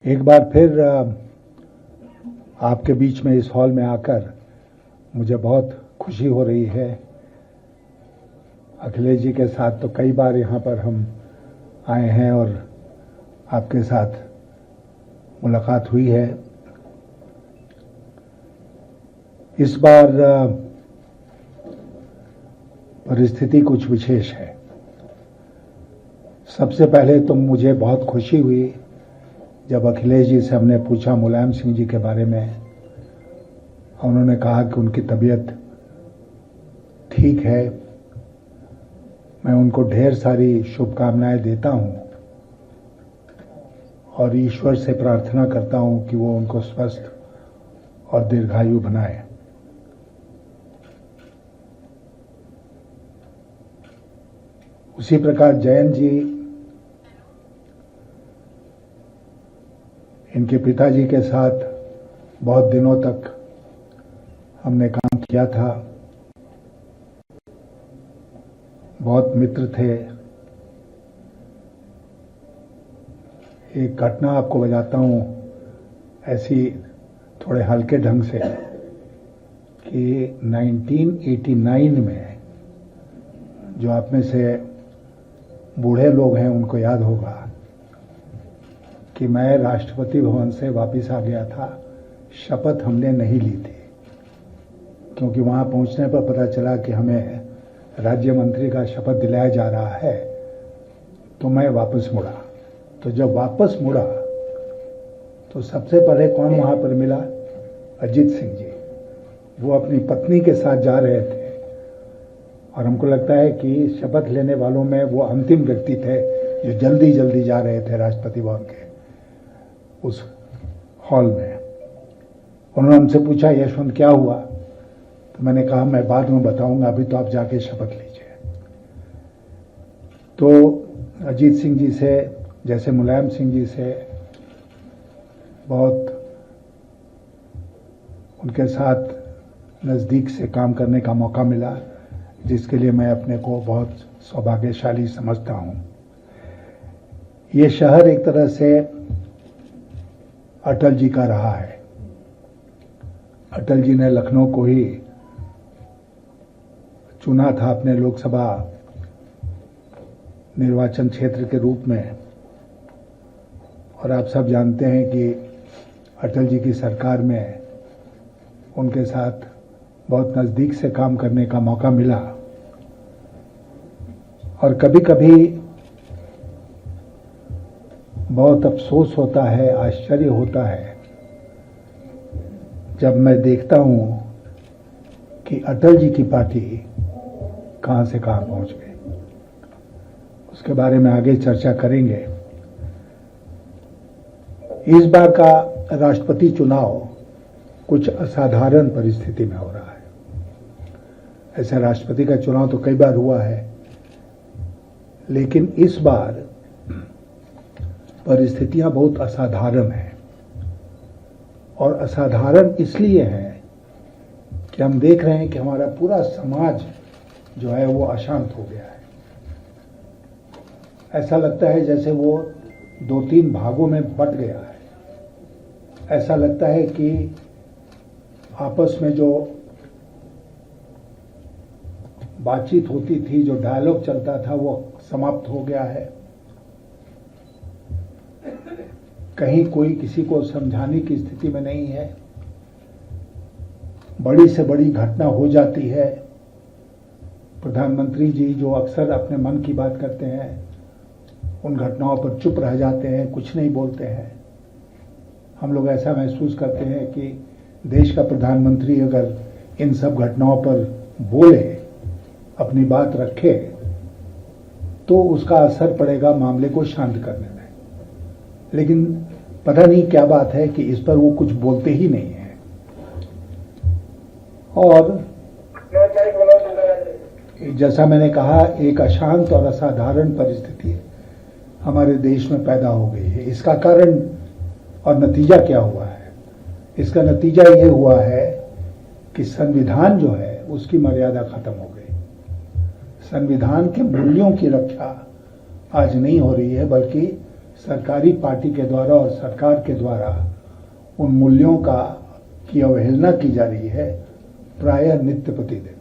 एक बार फिर आपके बीच में इस हॉल में आकर मुझे बहुत खुशी हो रही है। अखिलेश जी के साथ तो कई बार यहाँ पर हम आए हैं और आपके साथ मुलाकात हुई है। इस बार परिस्थिति कुछ विशेष है। सबसे पहले तो मुझे बहुत खुशी हुई जब अखिलेश जी से हमने पूछा मुलायम सिंह जी के बारे में। उन्होंने कहा कि उनकी तबीयत ठीक है। मैं उनको ढेर सारी शुभकामनाएं देता हूं और ईश्वर से प्रार्थना करता हूं कि वो उनको स्वस्थ और दीर्घायु बनाए। उसी प्रकार जयंत जी, इनके पिताजी के साथ बहुत दिनों तक हमने काम किया था, बहुत मित्र थे। एक घटना आपको बताता हूं ऐसी थोड़े हल्के ढंग से कि 1989 में, जो आप में से बूढ़े लोग हैं उनको याद होगा कि मैं राष्ट्रपति भवन से वापस आ गया था। शपथ हमने नहीं ली थी क्योंकि वहां पहुंचने पर पता चला कि हमें राज्य मंत्री का शपथ दिलाया जा रहा है। तो मैं वापस मुड़ा। तो जब वापस मुड़ा तो सबसे पहले कौन वहां पर मिला? अजीत सिंह जी। वो अपनी पत्नी के साथ जा रहे थे और हमको लगता है कि शपथ लेने वालों में वो अंतिम व्यक्ति थे जो जल्दी जल्दी जा रहे थे राष्ट्रपति भवन के उस हॉल में। उन्होंने हमसे पूछा, यशवंत क्या हुआ? तो मैंने कहा मैं बाद में बताऊंगा, अभी तो आप जाके शपथ लीजिए। तो अजीत सिंह जी से, जैसे मुलायम सिंह जी से, बहुत उनके साथ नजदीक से काम करने का मौका मिला, जिसके लिए मैं अपने को बहुत सौभाग्यशाली समझता हूं। ये शहर एक तरह से अटल जी का रहा है। अटल जी ने लखनऊ को ही चुना था अपने लोकसभा निर्वाचन क्षेत्र के रूप में, और आप सब जानते हैं कि अटल जी की सरकार में उनके साथ बहुत नजदीक से काम करने का मौका मिला। और कभी कभी बहुत अफसोस होता है, आश्चर्य होता है जब मैं देखता हूं कि अटल जी की पार्टी कहां से कहां पहुंच गई। उसके बारे में आगे चर्चा करेंगे। इस बार का राष्ट्रपति चुनाव कुछ असाधारण परिस्थिति में हो रहा है। ऐसा राष्ट्रपति का चुनाव तो कई बार हुआ है, लेकिन इस बार परिस्थितियां बहुत असाधारण हैं। और असाधारण इसलिए है कि हम देख रहे हैं कि हमारा पूरा समाज जो है वो अशांत हो गया है। ऐसा लगता है जैसे वो 2-3 भागों में बंट गया है। ऐसा लगता है कि आपस में जो बातचीत होती थी, जो डायलॉग चलता था, वो समाप्त हो गया है। कहीं कोई किसी को समझाने की स्थिति में नहीं है। बड़ी से बड़ी घटना हो जाती है, प्रधानमंत्री जी जो अक्सर अपने मन की बात करते हैं, उन घटनाओं पर चुप रह जाते हैं, कुछ नहीं बोलते हैं। हम लोग ऐसा महसूस करते हैं कि देश का प्रधानमंत्री अगर इन सब घटनाओं पर बोले, अपनी बात रखे, तो उसका असर पड़ेगा मामले को शांत करने में। लेकिन पता नहीं क्या बात है कि इस पर वो कुछ बोलते ही नहीं है। और जैसा मैंने कहा, एक अशांत और असाधारण परिस्थिति हमारे देश में पैदा हो गई है। इसका कारण और नतीजा क्या हुआ है? इसका नतीजा ये हुआ है कि संविधान जो है उसकी मर्यादा खत्म हो गई। संविधान के मूल्यों की रक्षा आज नहीं हो रही है, बल्कि सरकारी पार्टी के द्वारा और सरकार के द्वारा उन मूल्यों की अवहेलना की जा रही है प्रायः नित्य प्रतिदिन।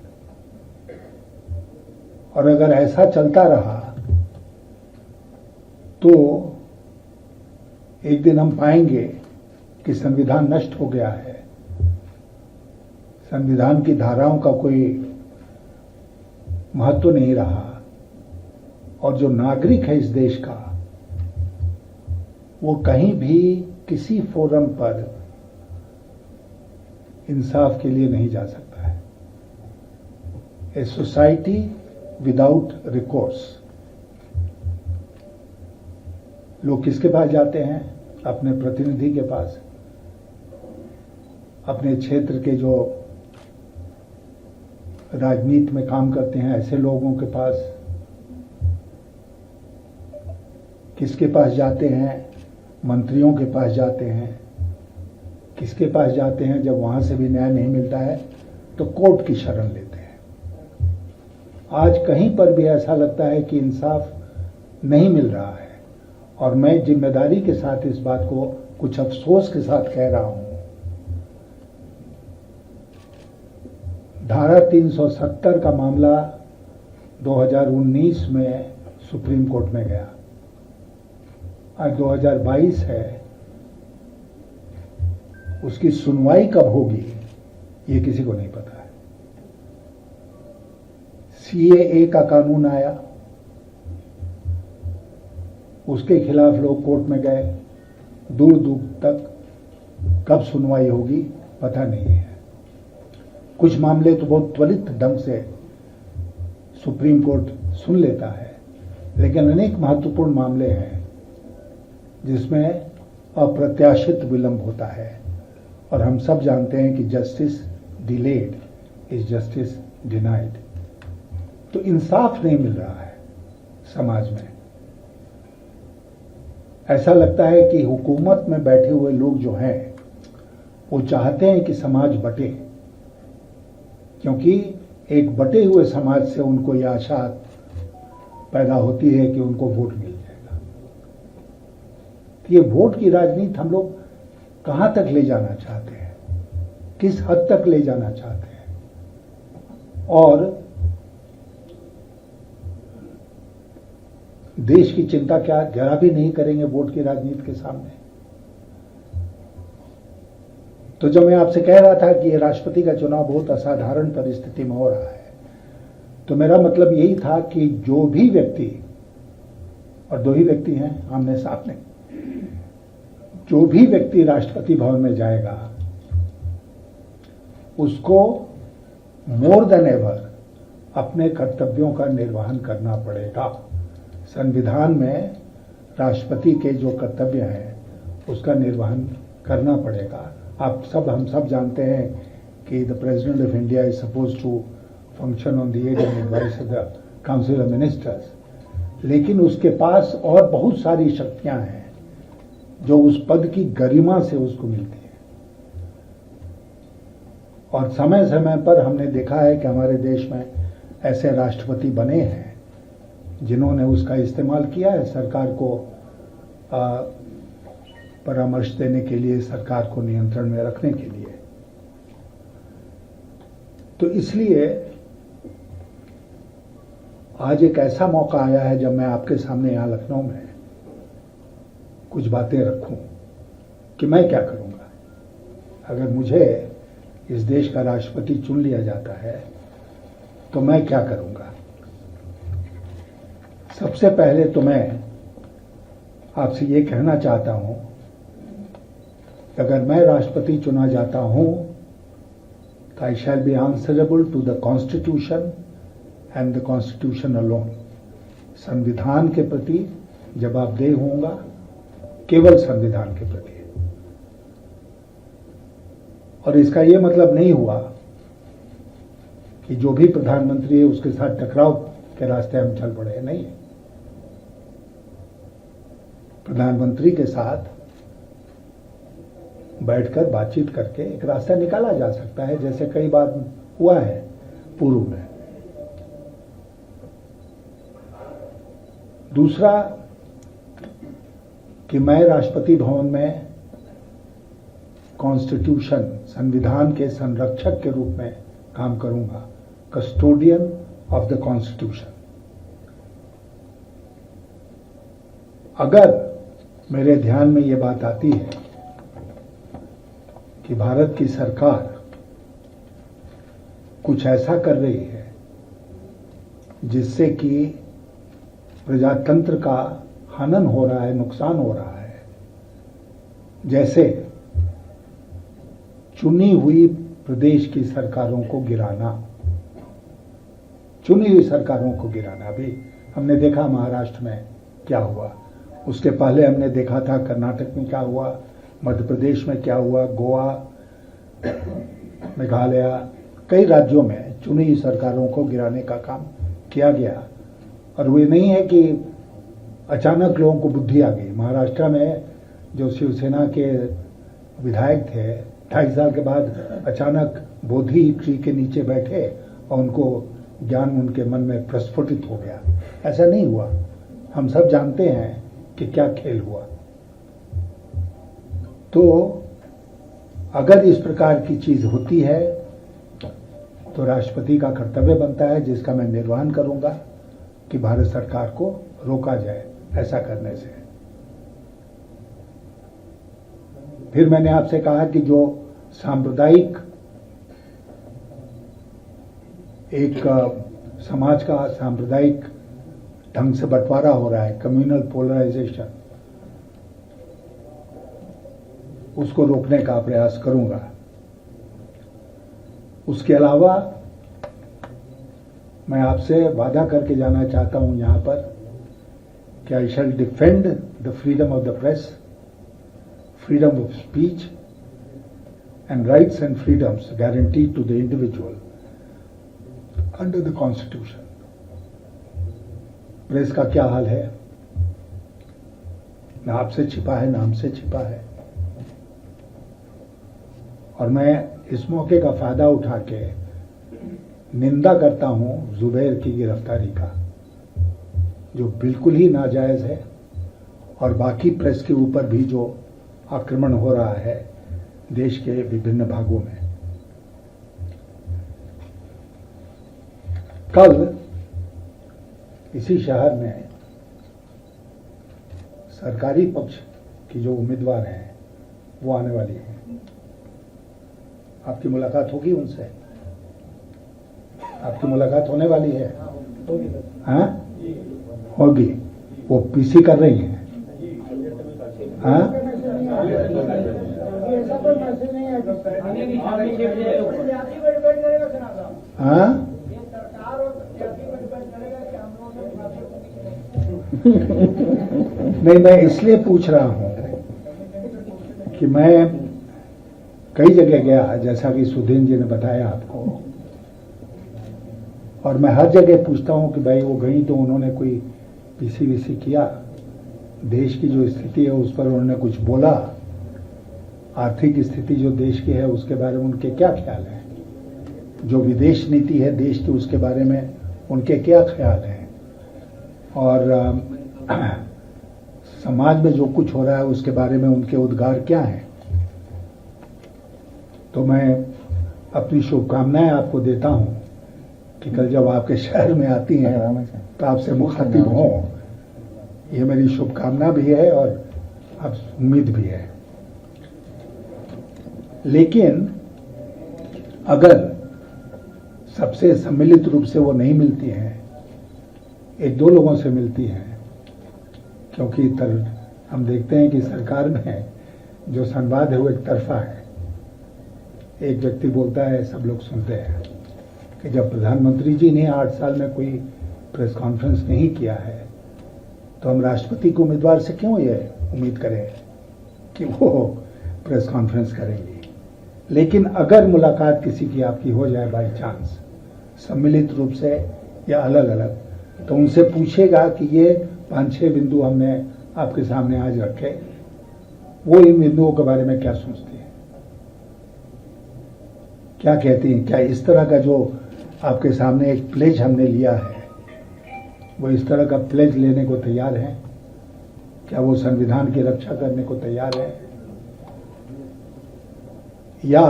और अगर ऐसा चलता रहा तो एक दिन हम पाएंगे कि संविधान नष्ट हो गया है, संविधान की धाराओं का कोई महत्व नहीं रहा, और जो नागरिक है इस देश का वो कहीं भी किसी फोरम पर इंसाफ के लिए नहीं जा सकता है। A society without recourse. लोग किसके पास जाते हैं? अपने प्रतिनिधि के पास, अपने क्षेत्र के जो राजनीति में काम करते हैं ऐसे लोगों के पास। किसके पास जाते हैं? मंत्रियों के पास जाते हैं। किसके पास जाते हैं? जब वहां से भी न्याय नहीं मिलता है तो कोर्ट की शरण लेते हैं। आज कहीं पर भी ऐसा लगता है कि इंसाफ नहीं मिल रहा है, और मैं जिम्मेदारी के साथ इस बात को कुछ अफसोस के साथ कह रहा हूं। धारा 370 का मामला 2019 में सुप्रीम कोर्ट में गया। आज 2022 है, उसकी सुनवाई कब होगी ये किसी को नहीं पता है। सीएए का कानून आया, उसके खिलाफ लोग कोर्ट में गए, दूर दूर तक कब सुनवाई होगी पता नहीं है। कुछ मामले तो बहुत त्वरित ढंग से सुप्रीम कोर्ट सुन लेता है, लेकिन अनेक महत्वपूर्ण मामले हैं जिसमें अप्रत्याशित विलंब होता है, और हम सब जानते हैं कि justice delayed is justice denied. तो इंसाफ नहीं मिल रहा है समाज में। ऐसा लगता है कि हुकूमत में बैठे हुए लोग जो हैं वो चाहते हैं कि समाज बटे, क्योंकि एक बटे हुए समाज से उनको यह आशा पैदा होती है कि उनको वोट मिल जाएगा। तो ये वोट की राजनीति हम लोग कहां तक ले जाना चाहते हैं, किस हद तक ले जाना चाहते हैं, और देश की चिंता क्या जरा भी नहीं करेंगे वोट की राजनीति के सामने। तो जब मैं आपसे कह रहा था कि राष्ट्रपति का चुनाव बहुत असाधारण परिस्थिति में हो रहा है, तो मेरा मतलब यही था कि जो भी व्यक्ति, और दो ही व्यक्ति हैं आमने सामने, जो भी व्यक्ति राष्ट्रपति भवन में जाएगा उसको मोर देन एवर अपने कर्तव्यों का निर्वहन करना पड़ेगा। संविधान में राष्ट्रपति के जो कर्तव्य हैं उसका निर्वहन करना पड़ेगा। हम सब जानते हैं कि the president of India is suppose to function on the aid and advice of the council of ministers, लेकिन उसके पास और बहुत सारी शक्तियां हैं जो उस पद की गरिमा से उसको मिलती है। और समय समय पर हमने देखा है कि हमारे देश में ऐसे राष्ट्रपति बने हैं जिन्होंने उसका इस्तेमाल किया है सरकार को परामर्श देने के लिए, सरकार को नियंत्रण में रखने के लिए। तो इसलिए आज एक ऐसा मौका आया है जब मैं आपके सामने यहां लखनऊ में कुछ बातें रखूं कि मैं क्या करूंगा अगर मुझे इस देश का राष्ट्रपति चुन लिया जाता है, तो मैं क्या करूंगा। सबसे पहले तो मैं आपसे ये कहना चाहता हूं, अगर मैं राष्ट्रपति चुना जाता हूं तो I shall be answerable to the constitution and the constitution alone. संविधान के प्रति जवाबदेह होऊंगा, केवल संविधान के प्रति। और इसका यह मतलब नहीं हुआ कि जो भी प्रधानमंत्री है उसके साथ टकराव के रास्ते हम चल पड़े, नहीं। प्रधानमंत्री के साथ बैठकर बातचीत करके एक रास्ता निकाला जा सकता है, जैसे कई बार हुआ है पूर्व में। दूसरा, कि मैं राष्ट्रपति भवन में कॉन्स्टिट्यूशन, संविधान के संरक्षक के रूप में काम करूंगा, कस्टोडियन ऑफ द कॉन्स्टिट्यूशन। अगर मेरे ध्यान में ये बात आती है कि भारत की सरकार कुछ ऐसा कर रही है जिससे कि प्रजातंत्र का हनन हो रहा है, नुकसान हो रहा है, जैसे चुनी हुई प्रदेश की सरकारों को गिराना, चुनी हुई सरकारों को गिराना। अभी हमने देखा महाराष्ट्र में क्या हुआ, उसके पहले हमने देखा था कर्नाटक में क्या हुआ, मध्य प्रदेश में क्या हुआ, गोवा, मेघालय, कई राज्यों में चुनी हुई सरकारों को गिराने का काम किया गया। और वो नहीं है कि अचानक लोगों को बुद्धि आ गई। महाराष्ट्र में जो शिवसेना के विधायक थे, 28 साल के बाद अचानक बोधि ट्री के नीचे बैठे और उनको ज्ञान उनके मन में प्रस्फुटित हो गया। ऐसा नहीं हुआ। हम सब जानते हैं कि क्या खेल हुआ। तो अगर इस प्रकार की चीज होती है तो राष्ट्रपति का कर्तव्य बनता है, जिसका मैं निर्वहन करूंगा, कि भारत सरकार को रोका जाए ऐसा करने से। फिर मैंने आपसे कहा कि जो सांप्रदायिक एक समाज का सांप्रदायिक ढंग से बंटवारा हो रहा है, कम्युनल पोलराइजेशन, उसको रोकने का प्रयास करूंगा। उसके अलावा मैं आपसे वादा करके जाना चाहता हूं यहां पर कि I shall defend the freedom of the press, freedom of speech and rights and freedoms guaranteed to the individual under the constitution. Press का क्या हाल है, ना आपसे छिपा है ना हमसे छिपा है। और मैं इस मौके का फायदा उठा के निंदा करता हूं जुबैर की गिरफ्तारी का, जो बिल्कुल ही नाजायज है, और बाकी प्रेस के ऊपर भी जो आक्रमण हो रहा है देश के विभिन्न भागों में। कल इसी शहर में सरकारी पक्ष की जो उम्मीदवार हैं वो आने वाली है। आपकी मुलाकात होगी उनसे? आपकी मुलाकात होने वाली है? हाँ, होगी। वो पीसी कर रही हैं? हाँ, हाँ। नहीं, मैं इसलिए पूछ रहा हूं कि मैं कई जगह गया, जैसा कि सुधीन जी ने बताया आपको, और मैं हर जगह पूछता हूं कि भाई वो गई तो उन्होंने कोई पीसी वीसी किया, देश की जो स्थिति है उस पर उन्होंने कुछ बोला, आर्थिक स्थिति जो देश की है उसके बारे में उनके क्या ख्याल है, जो विदेश नीति है देश की उसके बारे में उनके क्या ख्याल हैं, और समाज में जो कुछ हो रहा है उसके बारे में उनके उद्गार क्या हैं। तो मैं अपनी शुभकामनाएं आपको देता हूं कि कल जब आपके शहर में आती हैं तो आपसे मुखातिब हों, ये मेरी शुभकामना भी है और अब उम्मीद भी है। लेकिन अगर सबसे सम्मिलित रूप से वो नहीं मिलती हैं, एक दो लोगों से मिलती हैं, क्योंकि हम देखते हैं कि सरकार में जो संवाद है वो एक तरफा है। एक व्यक्ति बोलता है, सब लोग सुनते हैं कि जब प्रधानमंत्री जी ने 8 साल में कोई प्रेस कॉन्फ्रेंस नहीं किया है तो हम राष्ट्रपति के उम्मीदवार से क्यों ये उम्मीद करें कि वो प्रेस कॉन्फ्रेंस करेंगी। लेकिन अगर मुलाकात किसी की आपकी हो जाए बाई चांस, सम्मिलित रूप से या अलग अलग, तो उनसे पूछेगा कि ये 5-6 बिंदु हमने आपके सामने आज रखे, वो इन बिंदुओं के बारे में क्या सोचती है, क्या कहती हैं, क्या इस तरह का जो आपके सामने एक प्लेज हमने लिया है वो इस तरह का प्लेज लेने को तैयार हैं। क्या वो संविधान की रक्षा करने को तैयार है, या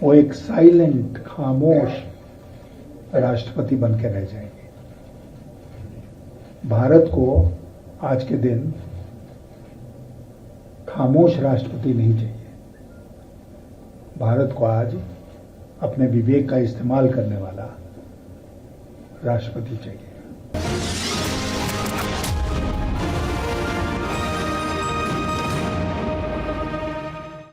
वो एक साइलेंट, खामोश राष्ट्रपति बन के रह जाएंगे? भारत को आज के दिन खामोश राष्ट्रपति नहीं चाहिए। भारत को आज अपने विवेक का इस्तेमाल करने वाला राष्ट्रपति चाहिए।